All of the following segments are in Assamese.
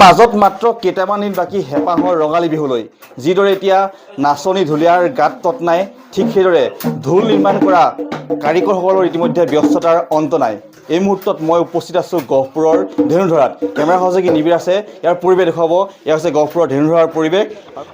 মাজত মাত্ৰ কেইটামান দিন বাকী হেঁপাহৰ ৰঙালী বিহুলৈ যিদৰে এতিয়া নাচনী ঢুলীয়াৰ গাত তত নাই ঠিক সেইদৰে ঢোল নিৰ্মাণ কৰা কাৰিকৰসকলৰ ইতিমধ্যে ব্যস্ততাৰ অন্ত নাই। এই মুহূৰ্তত মই উপস্থিত আছোঁ গহপুৰৰ ধেনুধৰাত। কেমেৰা সহযোগী নিবিৰ আছে, ইয়াৰ পৰিৱেশ দেখুৱাব। এয়া হৈছে গহপুৰৰ ধেনুধৰাৰ পৰিৱেশ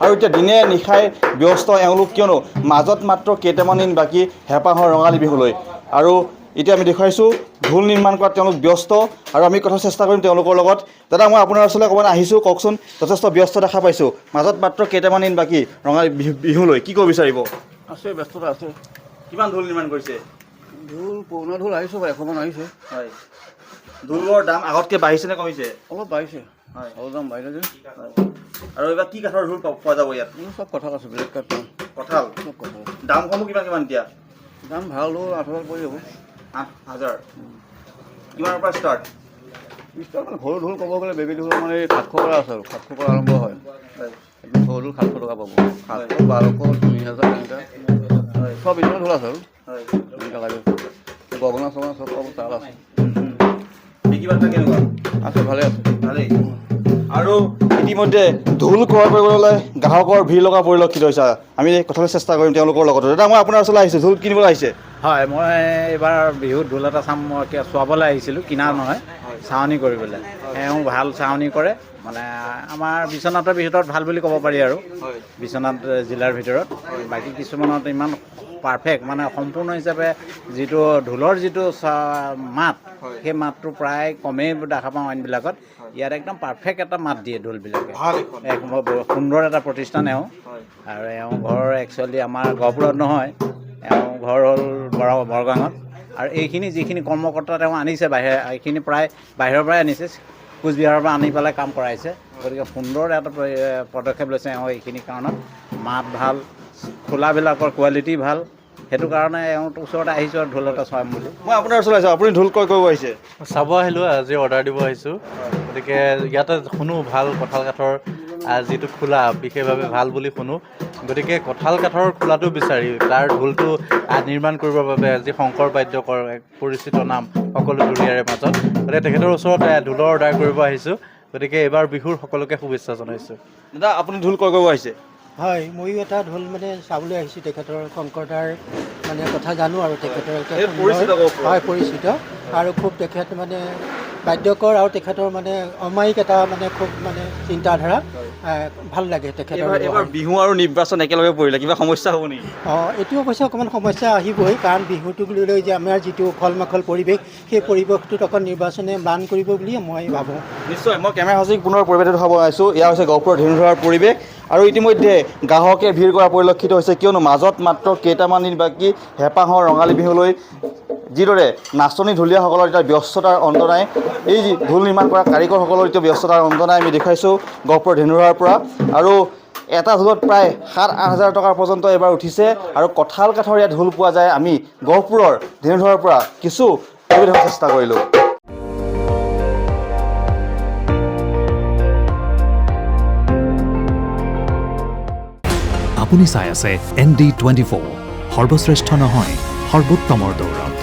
আৰু এতিয়া দিনে নিশাই ব্যস্ত এওঁলোক, কিয়নো মাজত মাত্ৰ কেইটামান দিন বাকী হেঁপাহৰ ৰঙালী বিহুলৈ। আৰু এতিয়া আমি দেখুৱাইছোঁ ঢোল নিৰ্মাণ কৰাত তেওঁলোক ব্যস্ত আৰু আমি কথা চেষ্টা কৰিম তেওঁলোকৰ লগত। দাদা, মই আপোনাৰ ওচৰলৈ অকণমান আহিছোঁ, কওকচোন। যথেষ্ট ব্যস্ত দেখা পাইছোঁ, মাজত মাত্ৰ কেইটামান দিন বাকী ৰঙালী বিহুলৈ, কি ক'ব বিচাৰিব? আছে, ব্যস্ততা আছে। কিমান ঢোল নিৰ্মাণ কৰিছে? ঢোল পুৰণা ঢোল আহিছে বাৰু, এশমান আহিছে। হয়, ঢোলৰ দাম আগতকৈ বাঢ়িছে নে কমিছে? অলপ বাঢ়িছে। হয়, অলপ দাম বাঢ়িলে যে। আৰু এইবাৰ কি কাঠৰ ঢোল পোৱা যাব ইয়াত? চব কঁঠাল আছে, বেলেগ কাঠ কঁঠাল। চব কঁঠাল। দামসমূহ কিমান এতিয়া? দাম ভাল হ'ল 8,000 পৰি যাব। 8,000। কিমানৰ পৰা ষ্টাৰ্ট? মানে সৰু ঢোল ক'ব গ'লে বেবী ঢোল মানে 700 পৰা আছে আৰু 700 পৰা আৰম্ভ হয়। একদম সৰু ঢোল 700 টকা পাব। 700, 1200, 2000 এনেকুৱা চব ইমান ঢোল আছে আৰু। এনেকুৱা লাগে গগনা চগনা চব পাব, তাল আছে। বিক্ৰী বাৰ্তা কেনেকুৱা? আছে, ভালে আছে। ভালেই। আৰু ইতিমধ্যে ঢোল ক্ৰয় কৰিবলৈ গ্ৰাহকৰ ভিৰ লগা পৰিলক্ষিত হৈছে। আমি কথালৈ চেষ্টা কৰিম তেওঁলোকৰ লগত। দাদা, মই আপোনাৰ ওচৰলৈ আহিছোঁ, ঢোল কিনিবলৈ আহিছে? হয়, মই এইবাৰ বিহুত ঢোল এটা চাম, মই চোৱাবলৈ আহিছিলোঁ, কিনা নহয়, চাৱনি কৰিবলৈ। এওঁ ভাল চাৱনি কৰে, মানে আমাৰ বিশ্বনাথৰ ভিতৰত ভাল বুলি ক'ব পাৰি আৰু বিশ্বনাথ জিলাৰ ভিতৰত। বাকী কিছুমানত ইমান পাৰফেক্ট, মানে সম্পূৰ্ণ হিচাপে যিটো ঢোলৰ যিটো মাত, সেই মাতটো প্ৰায় কমেই দেখা পাওঁ আইনবিলাকত। ইয়াত একদম পাৰফেক্ট এটা মাত দিয়ে ঢোলবিলাকে। এক সুন্দৰ এটা প্ৰতিষ্ঠান এওঁ। আৰু এওঁ ঘৰ একচুৱেলি আমাৰ গহপুৰত নহয়, এওঁ ঘৰ হ'ল বৰগাঙত। আৰু এইখিনি যিখিনি কৰ্মকৰ্তা তেওঁ আনিছে এইখিনি প্ৰায় বাহিৰৰ পৰাই আনিছে, কোচবিহাৰৰ পৰা আনি পেলাই কাম কৰাইছে। গতিকে সুন্দৰ এটা পদক্ষেপ লৈছে এওঁ এইখিনি কাৰণত। মাত ভাল, খোলাবিলাকৰ কোৱালিটি ভাল, সেইটো কাৰণে এওঁৰ ওচৰতে আহিছোঁ আৰু ঢোল এটা চাম বুলি। মই আপোনাৰ ওচৰলৈ আহিছোঁ, আপুনি ঢোল ক্ৰয় কৰিব আহিছে? চাব আহিলোঁ, আজি অৰ্ডাৰ দিব আহিছোঁ। গতিকে ইয়াতে শুনো ভাল কঁঠাল কাঠৰ যিটো খোলা বিশেষভাৱে ভাল বুলি শুনো। গতিকে কঁঠাল কাঠৰ খোলাটো বিচাৰি তাৰ ঢোলটো নিৰ্মাণ কৰিবৰ বাবে যি শংকৰ বাদ্যকৰ এক পৰিচিত নাম সকলো ঢুলীয়াৰে মাজত, গতিকে তেখেতৰ ওচৰত ঢোলৰ অৰ্ডাৰ কৰিব আহিছোঁ। গতিকে এইবাৰ বিহুৰ সকলোকে শুভেচ্ছা জনাইছোঁ। দাদা, আপুনি ঢোল ক্ৰয় কৰিব আহিছে? হয়, ময়ো এটা ঢোল মানে চাবলৈ আহিছোঁ। তেখেতৰ শংকৰদাৰ মানে কথা জানো আৰু তেখেতৰ হয় পৰিচিত, আৰু খুব তেখেত মানে বাদ্যকৰ আৰু তেখেতৰ মানে অমায়িক এটা মানে খুব মানে চিন্তাধাৰা ভাল লাগে তেখেতৰ। এইবাৰ বিহু আৰু নিৰ্বাচন একেলগে পৰিলে, কিবা সমস্যা হ'ব নেকি? এইটো অৱশ্যে অকণমান সমস্যা আহিবই, কাৰণ বিহুটোক লৈ যে আমাৰ যিটো উখল মাখল পৰিৱেশ, সেই পৰিৱেশটোত অকণ নিৰ্বাচনে ম্লান কৰিব বুলিয়ে মই ভাবোঁ। নিশ্চয়, মই কেমেৰা সহযোগী পুনৰ পৰিৱেশটো দেখাব আহিছোঁ। এয়া হৈছে গহপুৰৰ ধেনুধৰাৰ পৰিৱেশ। আৰু ইতিমধ্যে গ্ৰাহকে ভিৰ কৰা পৰিলক্ষিত হৈছে, কিয়নো মাজত মাত্ৰ কেইটামান দিন বাকী হেঁপাহৰ ৰঙালী বিহুলৈ যিদৰে নাচনী ঢুলীয়াসকলৰ এতিয়া ব্যস্ততাৰ অন্ত নাই। এই যি ঢোল নিৰ্মাণ কৰা কাৰিকৰসকলৰ এতিয়া ব্যস্ততাৰ অন্ত নাই। আমি দেখুৱাইছোঁ গহপুৰৰ ধেনুধৰাৰ পৰা। আৰু এটা ঢোলত প্ৰায় 7-8 হাজাৰ টকাৰ পৰ্যন্ত এইবাৰ উঠিছে। আৰু কঁঠাল কাঠৰ ইয়াত ঢোল পোৱা যায়। আমি গহপুৰৰ ধেনুধৰাৰ পৰা কিছু দেখাৰ চেষ্টা কৰিলোঁ। আপুনি চাই আছে ND24, সৰ্বশ্ৰেষ্ঠ নহয়, সৰ্বোত্তমৰ দৌৰ।